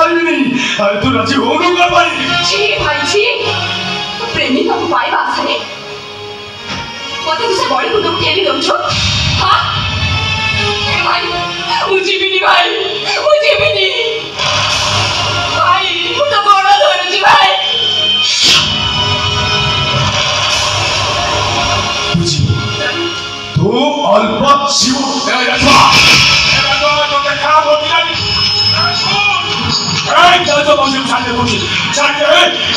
पारिबिनी अरे तू राजी हो न कर भाई छी भाई छी प्रेमी को पाइबा आसाने मते तुसे बड़ी को तुम केली दउछो हां ए भाई मुझीबिनी भाई मुझीबिनी भाई मु तो बड़ा धरजी भाई तू अल्पत शिव ए राजा तो देखा होती नहीं तो मुझे छाड़े कुछ छाड़े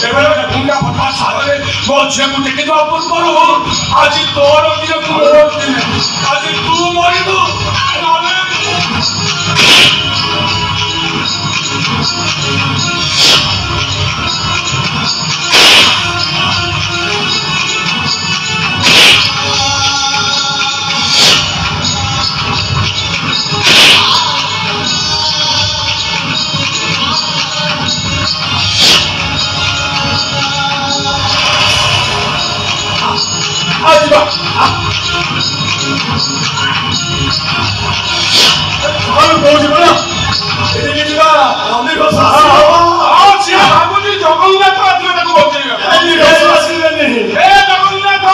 एबारे गुंडा फटवा सारे मो झे को टेके तो अपन करो आज तोर दिन मोर दिन आज तू मरिबो आजीबा हम पहुंच बना एदिके जिबा हमने बस आज या बाबूजी जगन्नाथ आत्मा ताको बोलजेगा ए विश्वासी नहीं ए जगन्नाथ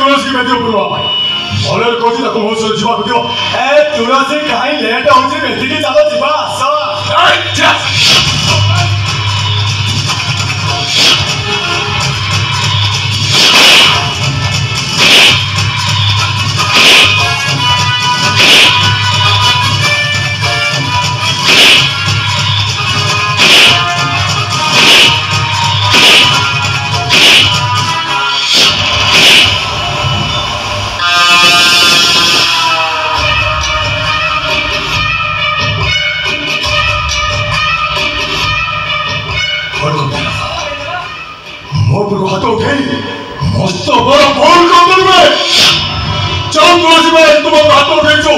तुलसी बेदी ऊपर भले कहती ताको मो सह जीवा दियो ए तुलसी कहीं लेट होची बेदी के चलो जीवा हाथ उठे मस्त बड़ा भूल कर में चल तुलसी भाई तुम हाथ उठेছো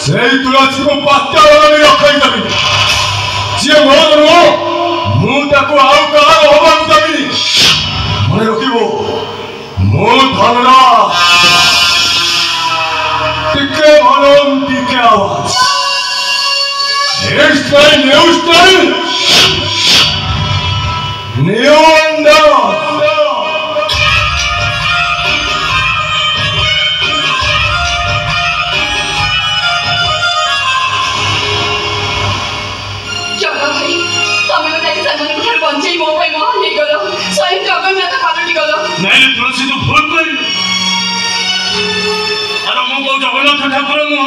সেই তুলসী को पात्या वाला नहीं रखाई तभी जे मोर रो मु ताको आउ का होबा तभी मने रखिबो मो धनरा टिके भलम टिके आवाज हेयर स्टाइल न्यू अंडर बंचई मो भाई महान नहीं गलो स्वयं जगन्नाथ पालटी गलो नहीं तुलसी तो भूल कर अरे मो को जगन्नाथ ठाकुर मो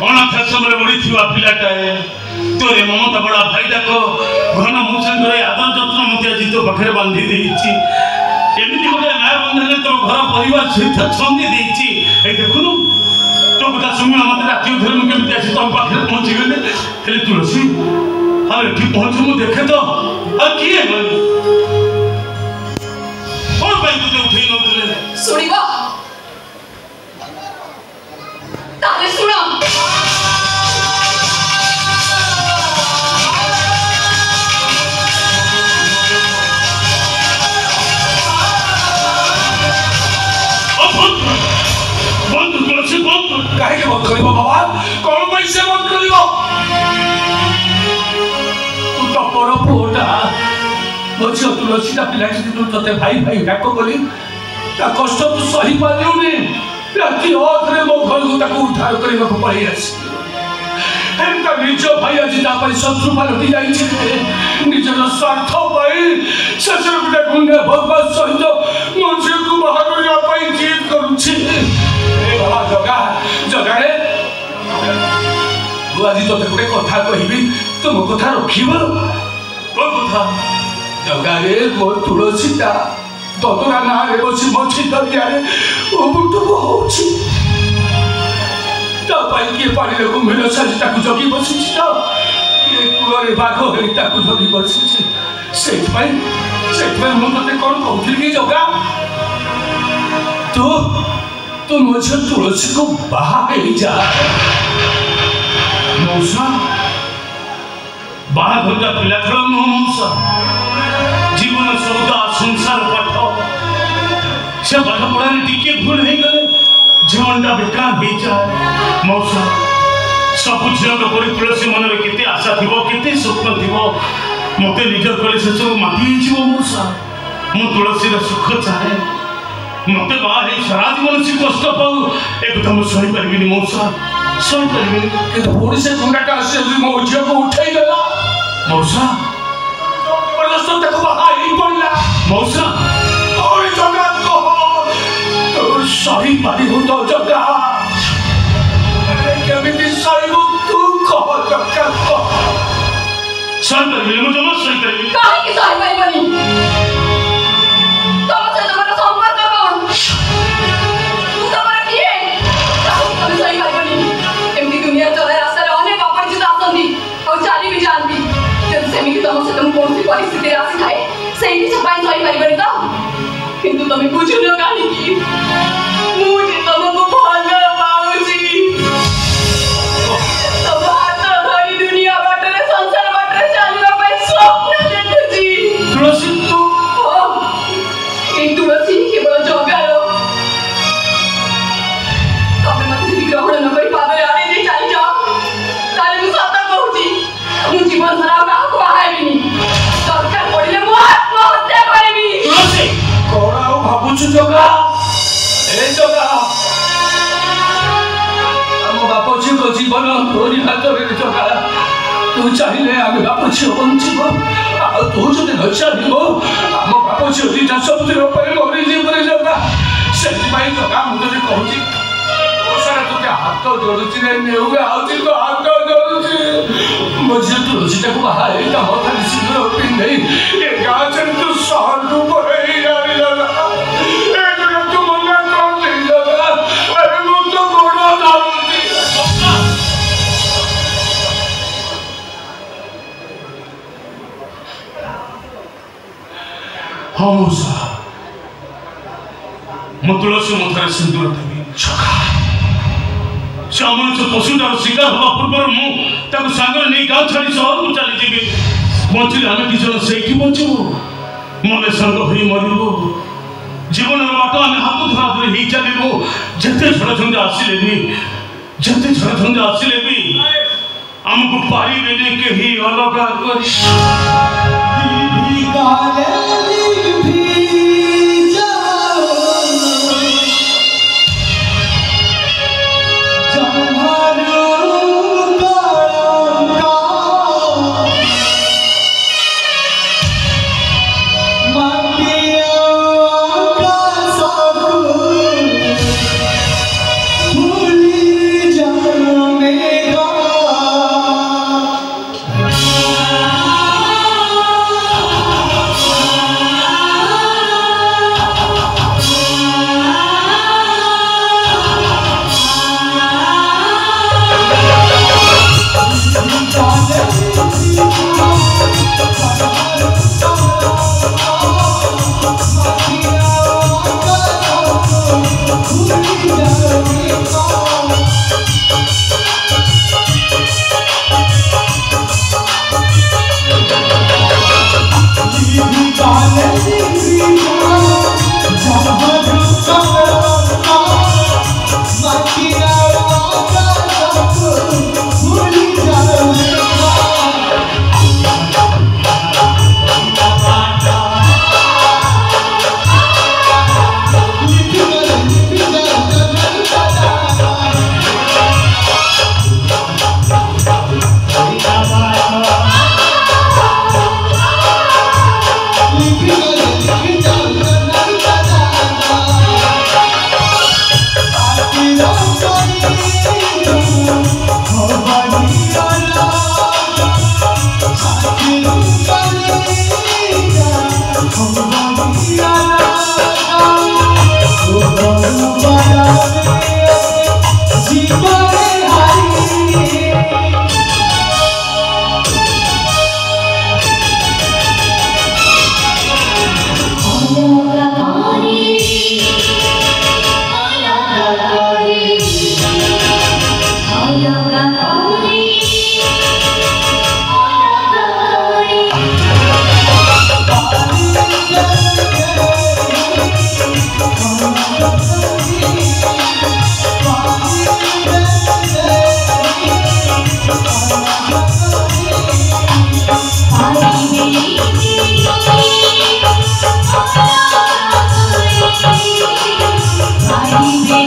अनाथ आश्रम रे बड़ी थिवा पिलाटा है तोरे ममता बड़ा भाई डाको घन मुसन करे आदर जत्न मते आज तो पाखरे बांधी देइछि एमिति गोटे माय बंधने तो घर परिवार सहित छंदी देइछि ए देखुनु तो कथा सुनि मते राति धर्म केमिति आसी तो पाखरे पहुंची गले खाली तुलसी अरे ठीक पहुंचू मु देखे तो और किए मन और भाई तुझे उठे नथले सुनिबा ताले सुनो बंद तुलसी बंद काहे के बंद करिबो बाबा कोन पैसे बंद करिबो पर पोटा बच्चे तुलसी ता पिला के तू तते भाई भाई डाको बोली ता कष्ट तू सही पालिउनी राती ओथरे मो घर को ताको उद्धार करिबा को पड़ी आसी एमका निज भाई आज ता पर शत्रु पालटी जाई छी निजर स्वार्थ पाई ससुर गुटे गुंडे भगवान सहित मुझे को बाहर या पाई जीत करू छी ए बाबा जगा रे तू आज तो गुटे कथा कहिबी तुम कथा रखिबो कोन कथा जगा रे मोर तुलसीता ददरा ना रे बसी मछि दरिया रे ओ बुटु होछि ପାଇଁ କିଏ ପାଣିରେ କୁମ୍ଭୀର ସାଜି ତାକୁ ଜଗି ବସିଛି ତ କିଏ କୂଳରେ ବାଘ ହେଇ ତାକୁ ଜଗି ବସିଛି। ସେଇଥିପାଇଁ ମୁଁ ତତେ କ'ଣ କହୁଥିଲି କି ଜଗା, ତୁ ମୋ ଝିଅ ତୁଳସୀକୁ ବାହା ହେଇଯା। ମଉସା ବାହାଘରଟା ପିଲା ଖେଳ ନୁହଁ ମଉସା, ଜୀବନ ସଉଦା ସଂସାର ପାଠ। ସେ ପାଠ ପଢ଼ାରେ ଟିକେ ଭୁଲ ହେଇଗଲେ ଜୀବନଟା ବେକାର ହେଇଯାଏ। ମଉସା ସବୁ ଝିଅଙ୍କ ପରି ତୁଳସୀ ମନରେ କେତେ ଆଶା ଥିବ, କେତେ ସ୍ୱପ୍ନ ଥିବ, ମତେ ନିଜର କଲେ ସେସବୁ ମାତି ହେଇଯିବ। ମଉସା ମୁଁ ତୁଳସୀର ସୁଖ ଚାହେଁ, ମତେ ବାହା ହେଇ ସାରା ଜୀବନ ସେ କଷ୍ଟ ପାଉ ଏକଥା ମୁଁ ସହିପାରିବିନି ମଉସା, ସହିପାରିବିନି। କିନ୍ତୁ ପୁଣି ସେ ଗୁଣ୍ଡାଟା ଆସି ମୋ ଝିଅକୁ ଉଠେଇ ଦେଲା। ମଉସା ଜବରଦସ୍ତ ତାକୁ ବାହା ହେଇ ପଡ଼ିଲା। ମଉସା ଜଗା କହ, ତୁ ସହିପାରିବୁ ତ ଜଗା? କେମିତି ସହିବୁ ତୁ କହ ଜଗା, କହ। ସହିପାରିବିନି, ମୁଁ ଜମା ସହିପାରିବିନି। କାହିଁକି ସହିପାରିବନି? ତମ ସହିତ ମୋର ସମ୍ପର୍କ କ'ଣ? ମୁଁ ତମର କିଏ? କାହିଁକି ତମେ ସହିପାରିବନି? ଏମିତି ଦୁନିଆ ଚଲା ରାସ୍ତାରେ ଅନେକ ଅପରିଚିତ ଆସନ୍ତି ଆଉ ଚାଲି ବି ଯାଆନ୍ତି। ଯଦି ସେମିତି ତମ ସହିତ ମୁଁ କୌଣସି ପରିସ୍ଥିତିରେ ଆସିଥାଏ ସେଇ ଜିନିଷ ପାଇଁ ସହିପାରିବନି ତ? କିନ୍ତୁ ତମେ ବୁଝୁନ କାହିଁକି? ମୁଁ ଯେ ତମକୁ ଭଲ ପାଉଛି। ତମ ହାତ ଧରି ଦୁନିଆ ବାଟରେ ସଂସାର ବାଟରେ ଚାଲିବା ପାଇଁ ସ୍ୱପ୍ନ ଦେଖୁଛି। ତୁଳସୀ ତୁ এই তুলসী কেবল জগার। তবে মতে যদি গ্রহণ ন করে পাদরে আড়ে দিয়ে চালি যাও তাহলে ମୁଁ ସତ କହୁଛି ମୁଁ ଜୀବନ ସାରା ଆଉ କାହାକୁ ବାହା ହେବିନି। ଦରକାର ପଡ଼ିଲେ ମୁଁ ଆତ୍ମହତ୍ୟା କରିବି। ତୁଳସୀ କ'ଣ ଆଉ ଭାବୁଛୁ ଜଗା? ଏ ଜଗା, ଆମ ବାପ ଝିଅଙ୍କ ଜୀବନ ତୋରି ହାତରେ ଜଗା। ତୁ ଚାହିଁଲେ ଆମେ ବାପ ଝିଅ ବଞ୍ଚିବ, ଆଉ ତୁ ଯଦି ନ ଚାହିଁବ ଆମ ବାପ ଝିଅ ଦିଟା ସବୁଦିନ ପାଇଁ ମରିଯିବରେ ଜଗା। ସେଥିପାଇଁ ଜଗା ମୁଁ ତତେ କହୁଛି, ମୋ ସାରା ତୋତେ ହାତ ଯୋଡୁଛି ରେ ନେଉରେ ଆଉଛି ତ ହାତ ଯୋଡୁଛି। ମୋ ଝିଅ ତୁଳସୀଟାକୁ ବାହା ହେଇ ତା ମଥାରେ ସିନ୍ଦୁର ପିନ୍ଧେଇ ଏ ଗାଁ ଛାଡ଼ି ତୁ ସହରକୁ ପଳେଇ ଯାଇ ଜଗା। ଏ ଜଗା ତୁ ମନା କରନି ଜଗା, ଆରେ ମୁଁ ତ ଗୋଡ଼ ଧରୁଛି। ହଁ ମଉସା, ମୁଁ ତୁଳସୀ ମଥାରେ ସିନ୍ଦୁର ଦେବି। ସେ ଅମଣିଷ ପଶୁଟାର ଶିକାର ହେବା ପୂର୍ବରୁ ମୁଁ ତାକୁ ସାଙ୍ଗରେ ନେଇ ଗାଁ ଛାଡ଼ି ସହରକୁ ଚାଲିଯିବି। ବଞ୍ଚିଲେ ଆମେ ଦି ଜଣ ସେଇଠି ବଞ୍ଚିବୁ, ମନେ ସାଙ୍ଗ ହୋଇ ମରିବୁ। ଜୀବନର ବାଟ ଆମେ ହାତ ଧରାଧରି ହେଇ ଚାଲିବୁ। ଯେତେ ଝଡ଼ଝଞ୍ଜ ଆସିଲେ ବି ଆମକୁ ପାରିବେନି କେହି ଅଲଗା କରି। Thank you.